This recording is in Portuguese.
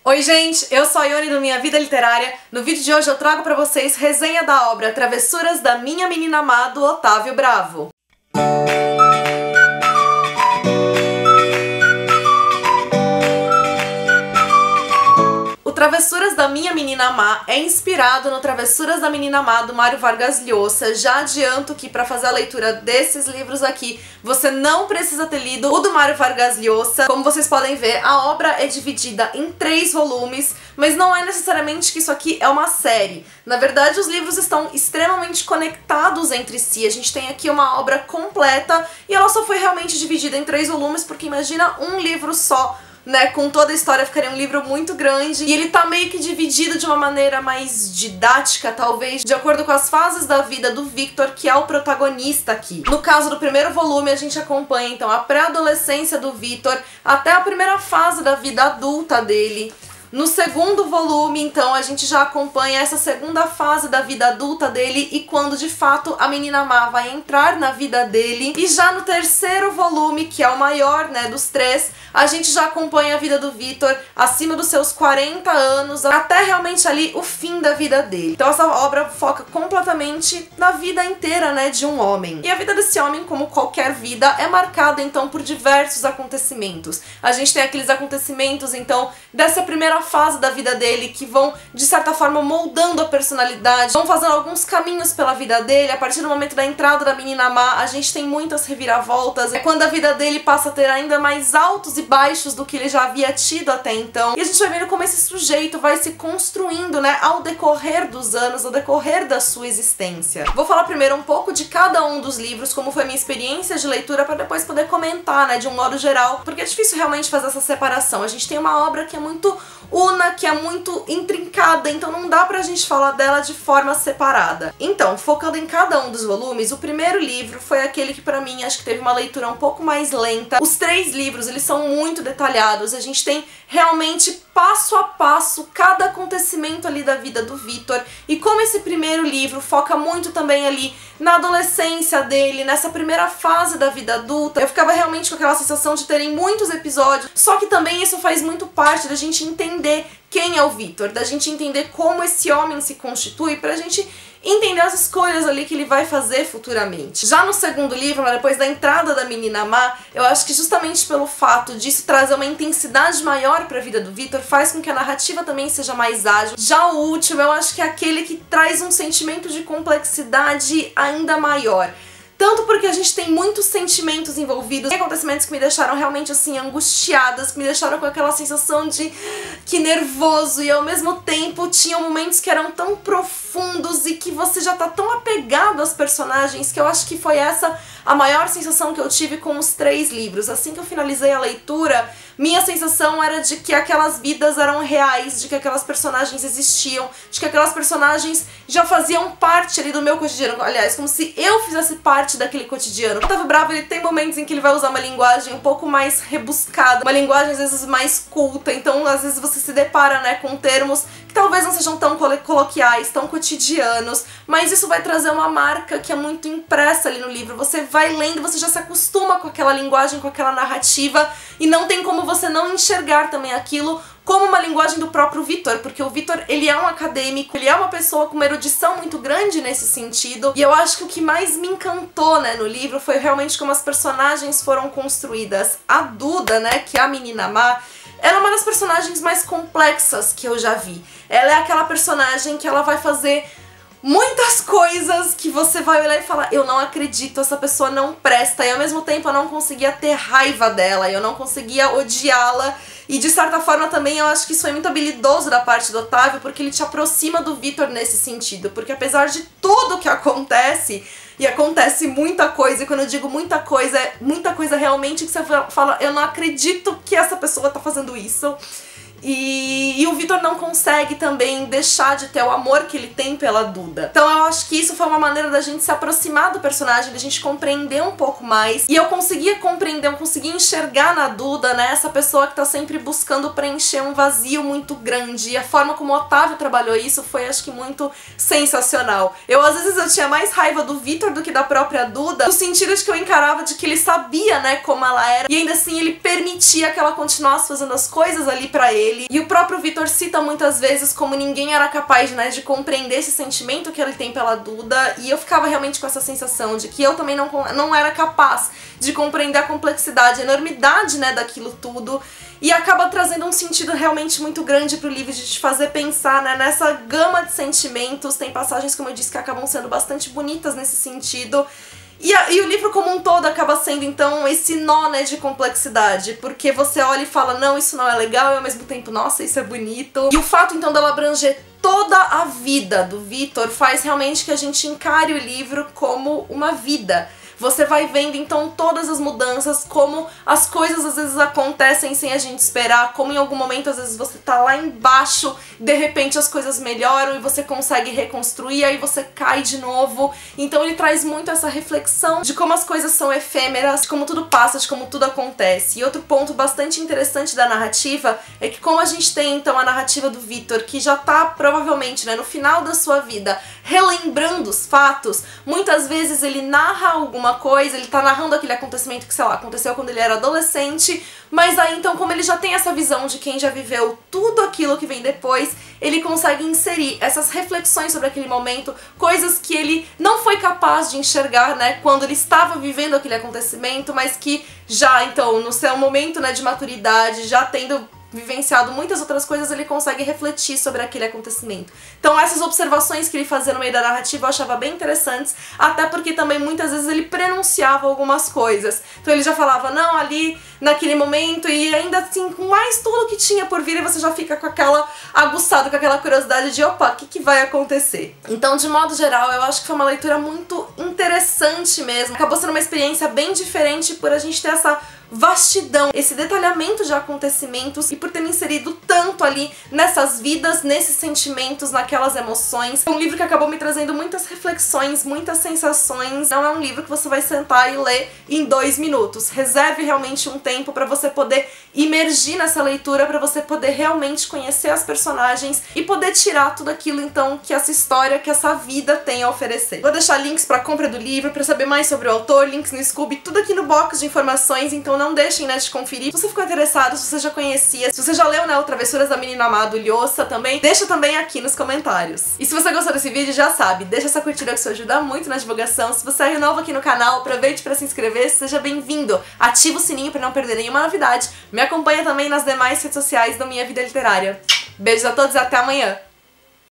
Oi gente, eu sou a Ione do Minha Vida Literária. No vídeo de hoje eu trago pra vocês resenha da obra Travessuras da Minha Menina Má, do Otávio Bravo. Travessuras da Minha Menina Má é inspirado no Travessuras da Menina Má do Mário Vargas Llosa. Já adianto que para fazer a leitura desses livros aqui, você não precisa ter lido o do Mário Vargas Llosa. Como vocês podem ver, a obra é dividida em 3 volumes, mas não é necessariamente que isso aqui é uma série. Na verdade, os livros estão extremamente conectados entre si. A gente tem aqui uma obra completa e ela só foi realmente dividida em 3 volumes, porque imagina um livro só, né, com toda a história ficaria um livro muito grande, e ele tá meio que dividido de uma maneira mais didática, talvez, de acordo com as fases da vida do Victor, que é o protagonista aqui. No caso do primeiro volume, a gente acompanha então a pré-adolescência do Victor até a primeira fase da vida adulta dele. No segundo volume, então, a gente já acompanha essa segunda fase da vida adulta dele e quando, de fato, a menina má vai entrar na vida dele. E já no terceiro volume, que é o maior, né, dos 3, a gente já acompanha a vida do Victor acima dos seus 40 anos, até realmente ali o fim da vida dele. Então essa obra foca completamente na vida inteira, né, de um homem. E a vida desse homem, como qualquer vida, é marcada, então, por diversos acontecimentos. A gente tem aqueles acontecimentos, então, dessa primeira fase da vida dele que vão, de certa forma, moldando a personalidade, vão fazendo alguns caminhos pela vida dele. A partir do momento da entrada da menina má, a gente tem muitas reviravoltas. É quando a vida dele passa a ter ainda mais altos e baixos do que ele já havia tido até então. E a gente vai vendo como esse sujeito vai se construindo, né, ao decorrer dos anos, ao decorrer da sua existência. Vou falar primeiro um pouco de cada um dos livros, como foi a minha experiência de leitura, para depois poder comentar, né, de um modo geral, porque é difícil realmente fazer essa separação. A gente tem uma obra que é muito una, que é muito intrincada, então não dá pra gente falar dela de forma separada. Então, focando em cada um dos volumes, o primeiro livro foi aquele que pra mim acho que teve uma leitura um pouco mais lenta. Os 3 livros, eles são muito detalhados, a gente tem realmente passo a passo cada acontecimento ali da vida do Victor, e como esse primeiro livro foca muito também ali na adolescência dele, nessa primeira fase da vida adulta, eu ficava realmente com aquela sensação de terem muitos episódios, só que também isso faz muito parte da gente entender quem é o Victor, da gente entender como esse homem se constitui, pra gente entender as escolhas ali que ele vai fazer futuramente. Já no segundo livro, depois da entrada da menina má, eu acho que justamente pelo fato disso trazer uma intensidade maior pra vida do Victor, faz com que a narrativa também seja mais ágil. Já o último, eu acho que é aquele que traz um sentimento de complexidade ainda maior. Tanto porque a gente tem muitos sentimentos envolvidos, tem acontecimentos que me deixaram realmente assim angustiadas, que me deixaram com aquela sensação de que nervoso, e ao mesmo tempo tinham momentos que eram tão profundos e que você já tá tão apegado aos personagens, que eu acho que foi essa a maior sensação que eu tive com os 3 livros. Assim que eu finalizei a leitura, minha sensação era de que aquelas vidas eram reais, de que aquelas personagens existiam, de que aquelas personagens já faziam parte ali do meu cotidiano. Aliás, como se eu fizesse parte daquele cotidiano. O Otávio Bravo, ele tem momentos em que ele vai usar uma linguagem um pouco mais rebuscada, uma linguagem às vezes mais culta, então às vezes você se depara, né, com termos que talvez não sejam tão coloquiais, tão cotidianos, mas isso vai trazer uma marca que é muito impressa ali no livro. Você vai lendo, você já se acostuma com aquela linguagem, com aquela narrativa, e não tem como você não enxergar também aquilo como uma linguagem do próprio Victor, porque o Victor, ele é um acadêmico, ele é uma pessoa com uma erudição muito grande nesse sentido, e eu acho que o que mais me encantou, né, no livro foi realmente como as personagens foram construídas. A Duda, né, que é a menina má, ela é uma das personagens mais complexas que eu já vi. Ela é aquela personagem que ela vai fazer muitas coisas que você vai olhar e falar, eu não acredito, essa pessoa não presta, e ao mesmo tempo eu não conseguia ter raiva dela, eu não conseguia odiá-la. E de certa forma também eu acho que isso foi muito habilidoso da parte do Otávio, porque ele te aproxima do Victor nesse sentido, porque apesar de tudo que acontece, e acontece muita coisa, e quando eu digo muita coisa realmente que você fala, eu não acredito que essa pessoa tá fazendo isso. E o Victor não consegue também deixar de ter o amor que ele tem pela Duda. Então eu acho que isso foi uma maneira da gente se aproximar do personagem, da gente compreender um pouco mais. E eu conseguia compreender, eu conseguia enxergar na Duda, né, essa pessoa que tá sempre buscando preencher um vazio muito grande. E a forma como o Otávio trabalhou isso foi, acho que, muito sensacional. Às vezes eu tinha mais raiva do Victor do que da própria Duda, no sentido de que eu encarava de que ele sabia, né, como ela era, e ainda assim ele permitia que ela continuasse fazendo as coisas ali pra ele. dele. E o próprio Vitor cita muitas vezes como ninguém era capaz, né, de compreender esse sentimento que ele tem pela Duda, e eu ficava realmente com essa sensação de que eu também não era capaz de compreender a complexidade, a enormidade, né, daquilo tudo. E acaba trazendo um sentido realmente muito grande pro livro, de te fazer pensar, né, nessa gama de sentimentos. Tem passagens, como eu disse, que acabam sendo bastante bonitas nesse sentido. E o livro como um todo acaba sendo, então, esse nó, né, de complexidade, porque você olha e fala, não, isso não é legal, e ao mesmo tempo, nossa, isso é bonito. E o fato, então, dela abranger toda a vida do Vitor faz realmente que a gente encare o livro como uma vida. Você vai vendo, então, todas as mudanças, como as coisas às vezes acontecem sem a gente esperar, como em algum momento às vezes você tá lá embaixo, de repente as coisas melhoram e você consegue reconstruir, aí você cai de novo. Então ele traz muito essa reflexão de como as coisas são efêmeras, de como tudo passa, de como tudo acontece. E outro ponto bastante interessante da narrativa é que, como a gente tem então a narrativa do Vitor, que já tá provavelmente, né, no final da sua vida, relembrando os fatos, muitas vezes ele narra alguma coisa, ele tá narrando aquele acontecimento que, sei lá, aconteceu quando ele era adolescente, mas aí então, como ele já tem essa visão de quem já viveu tudo aquilo que vem depois, ele consegue inserir essas reflexões sobre aquele momento, coisas que ele não foi capaz de enxergar, né, quando ele estava vivendo aquele acontecimento, mas que já, então, no seu momento, né, de maturidade, já tendo vivenciado muitas outras coisas, ele consegue refletir sobre aquele acontecimento. Então essas observações que ele fazia no meio da narrativa eu achava bem interessantes, até porque também muitas vezes ele prenunciava algumas coisas. Então ele já falava, não, ali naquele momento, e ainda assim, com mais tudo que tinha por vir, e você já fica com aquela aguçada, com aquela curiosidade de, opa, o que vai acontecer? Então, de modo geral, eu acho que foi uma leitura muito interessante mesmo. Acabou sendo uma experiência bem diferente por a gente ter essa vastidão, esse detalhamento de acontecimentos, e por ter me inserido tanto ali nessas vidas, nesses sentimentos, naquelas emoções. É um livro que acabou me trazendo muitas reflexões, muitas sensações. Não é um livro que você vai sentar e ler em 2 minutos. Reserve realmente um tempo para você poder imergir nessa leitura, para você poder realmente conhecer as personagens e poder tirar tudo aquilo, então, que essa história, que essa vida tem a oferecer. Vou deixar links para compra do livro, para saber mais sobre o autor, links no Scooby, tudo aqui no box de informações, então não deixem, né, de conferir. Se você ficou interessado, se você já conhecia, se você já leu, né, o Travessuras da Menina Má do Lhosa também, deixa também aqui nos comentários. E se você gostou desse vídeo, já sabe, deixa essa curtida que isso ajuda muito na divulgação. Se você é novo aqui no canal, aproveite para se inscrever, seja bem-vindo. Ativa o sininho para não perder nenhuma novidade. Me acompanha também nas demais redes sociais do Minha Vida Literária. Beijos a todos e até amanhã!